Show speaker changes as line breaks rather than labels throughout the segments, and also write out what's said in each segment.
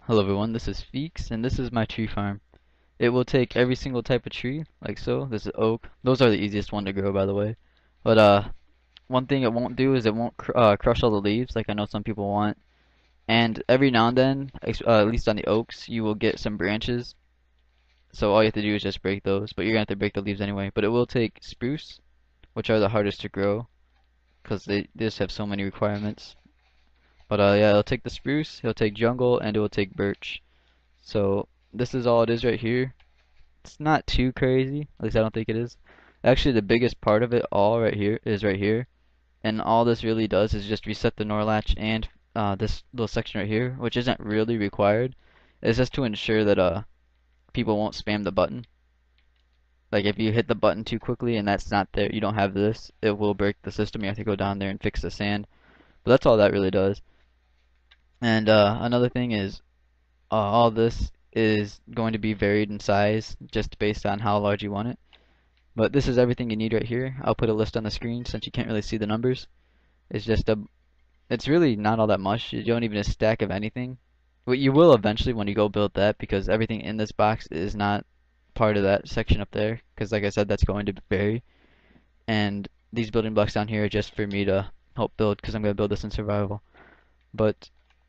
Hello everyone, this is Feeks, and this is my tree farm. It will take every single type of tree, like so. This is oak. Those are the easiest one to grow, by the way. But one thing it won't do is it won't crush all the leaves, like I know some people want. And every now and then, at least on the oaks, you will get some branches. So all you have to do is just break those, but you're gonna have to break the leaves anyway. But it will take spruce, which are the hardest to grow, because they just have so many requirements. But yeah, it'll take the spruce, it'll take jungle, and it will take birch. So this is all it is right here. It's not too crazy, at least I don't think it is. Actually, the biggest part of it all right here is right here, and all this really does is just reset the NOR latch and this little section right here, which isn't really required. It's just to ensure that people won't spam the button. Like if you hit the button too quickly and that's not there, you don't have this, it will break the system. You have to go down there and fix the sand. But that's all that really does. And another thing is all this is going to be varied in size just based on how large you want it. But this is everything you need right here. I'll put a list on the screen since you can't really see the numbers. It's just it's really not all that much. You don't even a stack of anything. But you will eventually when you go build that, because everything in this box is not part of that section up there. Because like I said, that's going to vary. And these building blocks down here are just for me to help build, because I'm going to build this in survival. But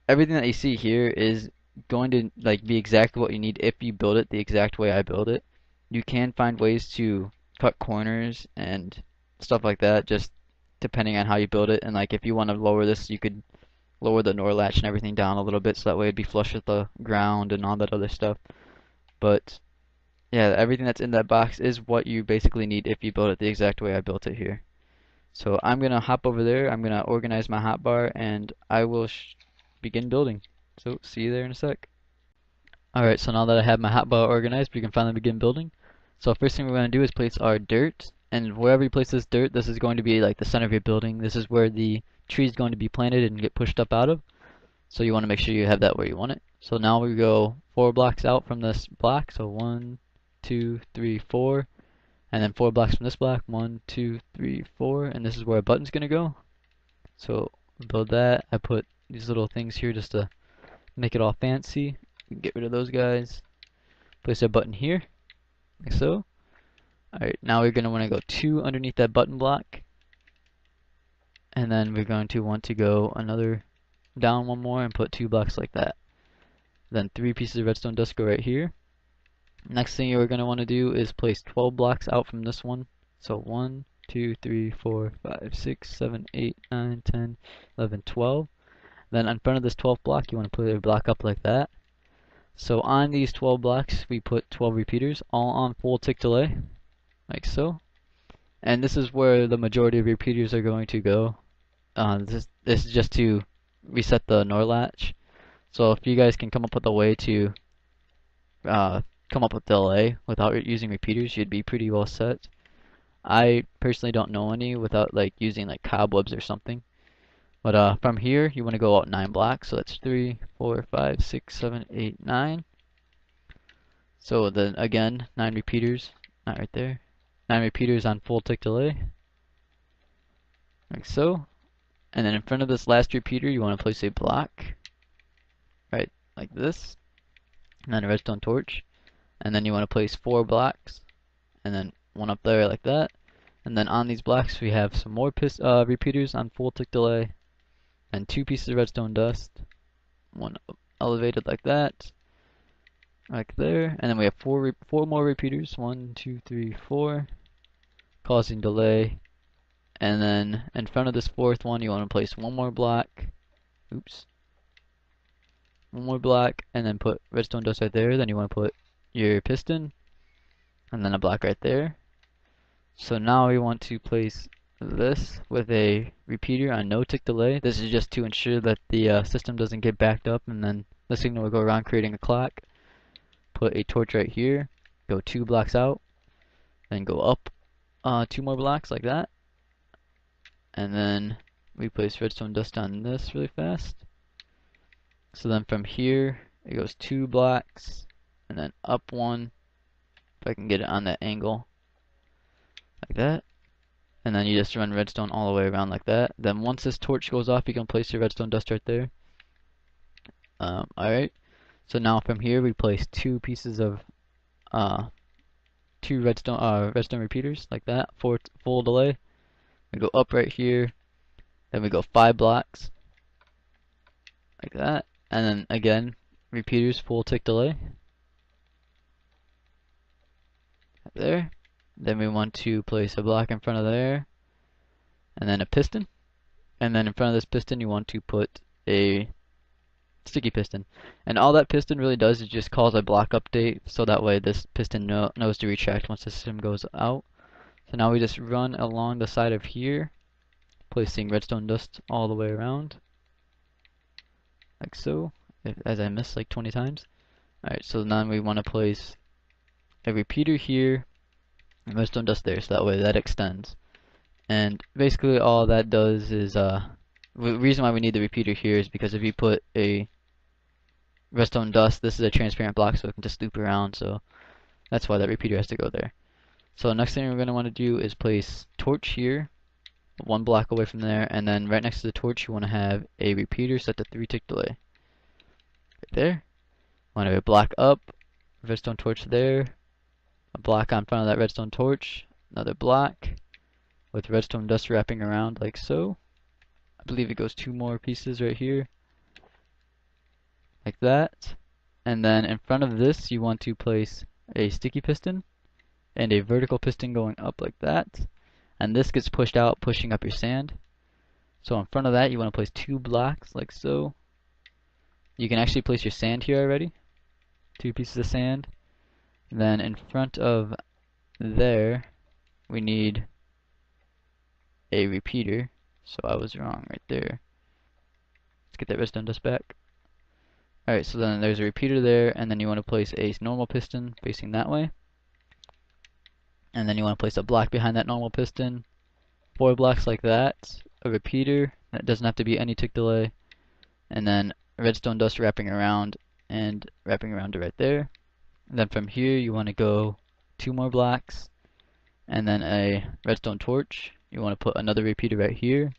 everything that you see here is going to like be exactly what you need if you build it the exact way I build it. You can find ways to cut corners and stuff like that, just depending on how you build it. And like if you want to lower this, you could lower the NOR latch and everything down a little bit so that way it'd be flush with the ground and all that other stuff. But yeah, everything that's in that box is what you basically need if you build it the exact way I built it here. So I'm gonna hop over there, I'm gonna organize my hotbar, and I will begin building. So see you there in a sec. Alright, so now that I have my hotbar organized, we can finally begin building. So first thing we're going to do is place our dirt, and wherever you place this dirt, this is going to be like the center of your building. This is where the tree is going to be planted and get pushed up out of. So you want to make sure you have that where you want it. So now we go 4 blocks out from this block. So 1, 2, 3, 4. And then 4 blocks from this block. 1, 2, 3, 4. And this is where a button's going to go. So build that. I put these little things here just to make it all fancy. We can get rid of those guys. Place our button here, like so. Alright, now we're going to want to go 2 underneath that button block. And then we're going to want to go another down one more and put 2 blocks like that. Then 3 pieces of redstone dust go right here. Next thing you're going to want to do is place 12 blocks out from this one. So 1, 2, 3, 4, 5, 6, 7, 8, 9, 10, 11, 12. Then in front of this 12th block, you want to put a block up like that. So on these 12 blocks, we put 12 repeaters, all on full tick delay, like so. And this is where the majority of repeaters are going to go. This is just to reset the NOR latch. So if you guys can come up with a way to come up with delay without using repeaters, you'd be pretty well set. I personally don't know any without like using like cobwebs or something. But from here, you want to go out 9 blocks. So that's 3, 4, 5, 6, 7, 8, 9. So then again, 9 repeaters. Not right there. 9 repeaters on full tick delay. Like so. And then in front of this last repeater, you want to place a block. Right, like this. And then a redstone torch. And then you want to place 4 blocks. And then one up there like that. And then on these blocks, we have some more repeaters on full tick delay. And 2 pieces of redstone dust, one elevated like that, like there, and then we have 4 more repeaters, 1, 2, 3, 4, causing delay. And then in front of this 4th one, you want to place 1 more block, oops, 1 more block, and then put redstone dust right there. Then you want to put your piston, and then a block right there. So now we want to place this with a repeater on no tick delay. This is just to ensure that the system doesn't get backed up, and then the signal will go around creating a clock. Put a torch right here, go 2 blocks out, then go up 2 more blocks like that, and then we place redstone dust on this really fast. So then from here it goes 2 blocks and then up 1, if I can get it on that angle, like that. And then you just run redstone all the way around like that. Then once this torch goes off, you can place your redstone dust right there. Alright, So now from here we place two pieces of two redstone repeaters like that for full delay. We go up right here, then we go 5 blocks like that, and then again repeaters full tick delay there. Then we want to place a block in front of there, and then a piston, and then in front of this piston you want to put a sticky piston. And all that piston really does is just calls a block update, so that way this piston knows to retract once the system goes out. So now we just run along the side of here, placing redstone dust all the way around, like so, as I missed like 20 times. Alright, so now we want to place a repeater here, and redstone dust there, so that way that extends. And basically all that does is, the reason why we need the repeater here is because if you put a redstone dust, this is a transparent block so it can just loop around, so that's why that repeater has to go there. So next thing we're going to want to do is place torch here, 1 block away from there, and then right next to the torch you want to have a repeater set to 3 tick delay. Right there. Want to block up, redstone torch there, a block on front of that redstone torch, another block with redstone dust wrapping around like so. I believe it goes 2 more pieces right here, like that. And then in front of this you want to place a sticky piston and a vertical piston going up like that. And this gets pushed out, pushing up your sand. So in front of that you want to place 2 blocks like so. You can actually place your sand here already, 2 pieces of sand. And then in front of there we need a repeater, so I was wrong right there. Let's get that redstone dust back. Alright, so then there's a repeater there, and then you want to place a normal piston facing that way. And then you want to place a block behind that normal piston, 4 blocks like that, a repeater, that doesn't have to be any tick delay, and then redstone dust wrapping around and wrapping around it right there. And then from here you want to go 2 more blocks, and then a redstone torch. You want to put another repeater right here,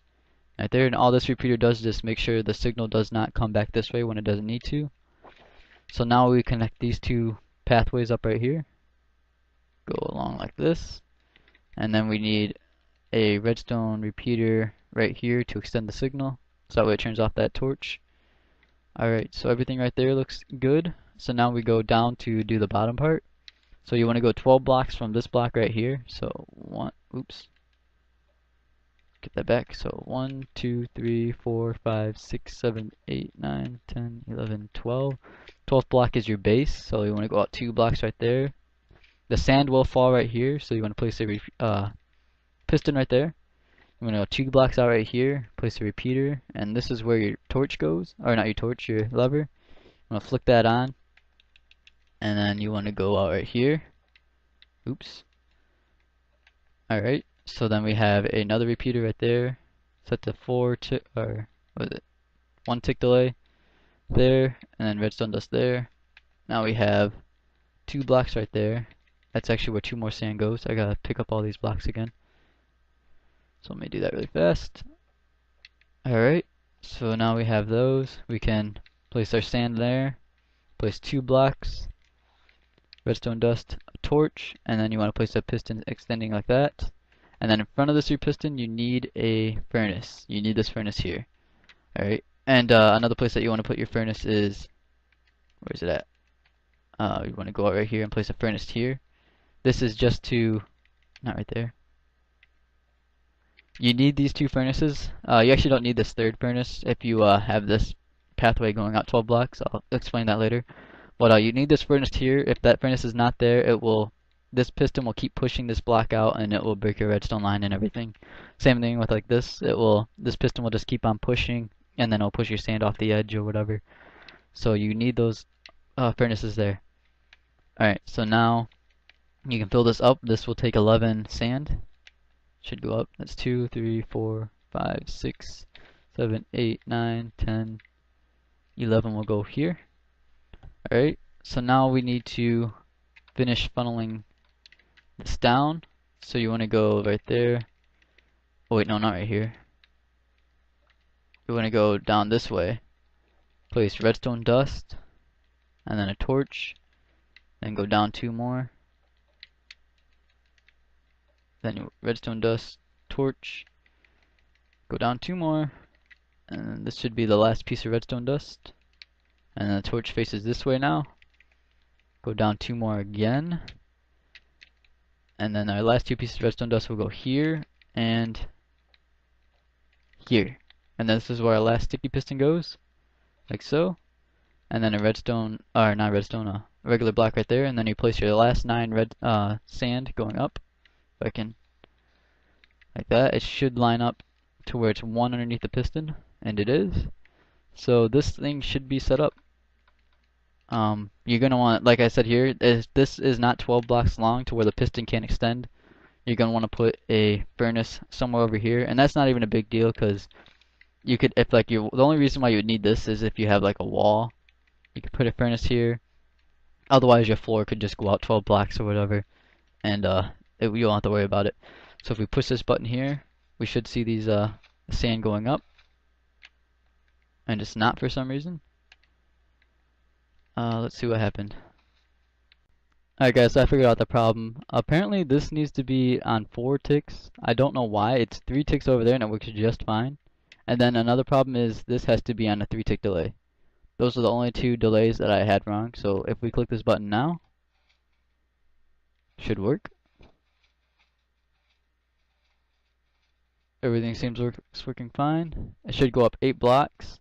right there, and all this repeater does is just make sure the signal does not come back this way when it doesn't need to. So now we connect these 2 pathways up right here, go along like this, and then we need a redstone repeater right here to extend the signal, so that way it turns off that torch. Alright, so everything right there looks good. So now we go down to do the bottom part. So you want to go 12 blocks from this block right here. So get that back. So 1, 2, 3, 4, 5, 6, 7, 8, 9, 10, 11, 12. 12th block is your base, so you want to go out 2 blocks right there. The sand will fall right here, so you want to place a piston right there. You want to go 2 blocks out right here, place a repeater, and this is where your torch goes, or not your torch, your lever. You want to flick that on, and then you want to go out right here. Alright, so then we have another repeater right there, set to 4 tick, or what is it, 1 tick delay there, and then redstone dust there. Now we have 2 blocks right there. That's actually where 2 more sand goes. I gotta pick up all these blocks again. So let me do that really fast. Alright, so now we have those. We can place our sand there, place 2 blocks, redstone dust, a torch, and then you want to place a piston extending like that. And then in front of this your piston you need a furnace. You need this furnace here. Alright, and another place that you want to put your furnace is, where is it at? You want to go out right here and place a furnace here. This is just to, not right there. You need these 2 furnaces. You actually don't need this 3rd furnace if you have this pathway going out 12 blocks. I'll explain that later. But you need this furnace here. If that furnace is not there, this piston will keep pushing this block out, and it will break your redstone line and everything. Same thing with like this. This piston will just keep on pushing, and then it'll push your sand off the edge or whatever. So you need those furnaces there. Alright, so now you can fill this up. This will take 11 sand. Should go up. That's 2, 3, 4, 5, 6, 7, 8, 9, 10, 11 will go here. Alright, so now we need to finish funneling this down. So you want to go right there. Oh wait, no, not right here. You want to go down this way. Place redstone dust and then a torch, then go down 2 more, then redstone dust, torch, go down 2 more, and this should be the last piece of redstone dust, and then the torch faces this way now, go down 2 more again, and then our last 2 pieces of redstone dust will go here and here, and this is where our last sticky piston goes, like so, and then a redstone, or not redstone, a regular block right there, and then you place your last 9 red sand going up, if I can, like that. It should line up to where it's 1 underneath the piston, and it is. So this thing should be set up. You're gonna want, like I said here, this is not 12 blocks long to where the piston can't extend. You're gonna want to put a furnace somewhere over here, and that's not even a big deal because you could, if like you, the only reason why you would need this is if you have like a wall. You could put a furnace here. Otherwise, your floor could just go out 12 blocks or whatever, and you don't have to worry about it. So if we push this button here, we should see these sand going up, and it's not for some reason. Let's see what happened. Alright guys, so I figured out the problem. Apparently this needs to be on 4 ticks. I don't know why. It's 3 ticks over there and it works just fine. And then another problem is this has to be on a 3 tick delay. Those are the only 2 delays that I had wrong. So if we click this button now, should work. Everything seems working fine. It should go up 8 blocks.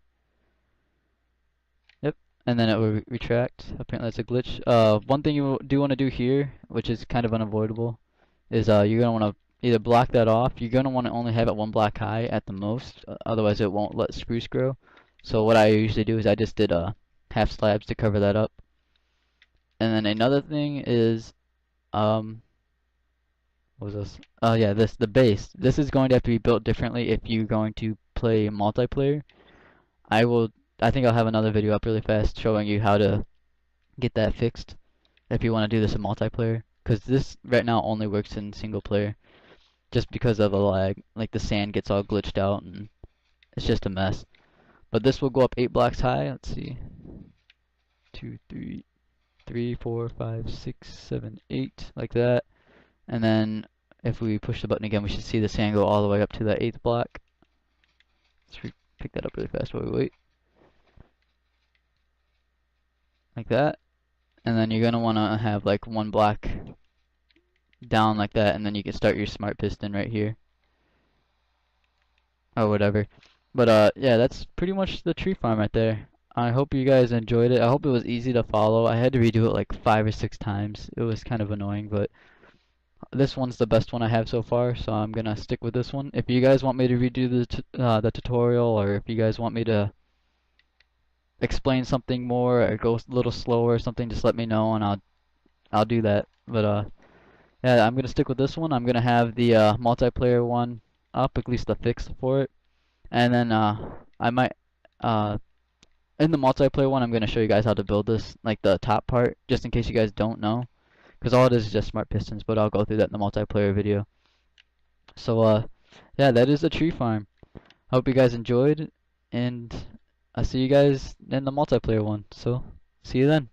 Yep, and then it will retract. Apparently that's a glitch. One thing you do want to do here, which is kind of unavoidable, is you're going to want to either block that off. You're going to want to only have it 1 block high at the most, otherwise it won't let spruce grow. So what I usually do is I just did half slabs to cover that up. And then another thing is, what was this? Oh yeah, the base. This is going to have to be built differently if you're going to play multiplayer. I think I'll have another video up really fast showing you how to get that fixed if you want to do this in multiplayer. Because this right now only works in single player, just because of a lag. Like the sand gets all glitched out and it's just a mess. But this will go up 8 blocks high. Let's see, 2, 3, 4, 5, 6, 7, 8, like that. And then if we push the button again, we should see the sand go all the way up to that 8th block. Let's pick that up really fast while we wait. Like that. And then you're going to want to have like 1 block down like that, and then you can start your smart piston right here. Or whatever. But yeah, that's pretty much the tree farm right there. I hope you guys enjoyed it. I hope it was easy to follow. I had to redo it like 5 or 6 times. It was kind of annoying, but this one's the best one I have so far, so I'm gonna stick with this one. If you guys want me to redo the tutorial, or if you guys want me to explain something more or go a little slower or something, just let me know and I'll do that. But yeah, I'm gonna stick with this one. I'm gonna have the multiplayer one up, at least the fix for it, and then I might in the multiplayer one I'm gonna show you guys how to build this, like the top part, just in case you guys don't know. Because all it is just smart pistons, but I'll go through that in the multiplayer video. So, yeah, that is the tree farm. Hope you guys enjoyed, and I'll see you guys in the multiplayer one. So, see you then.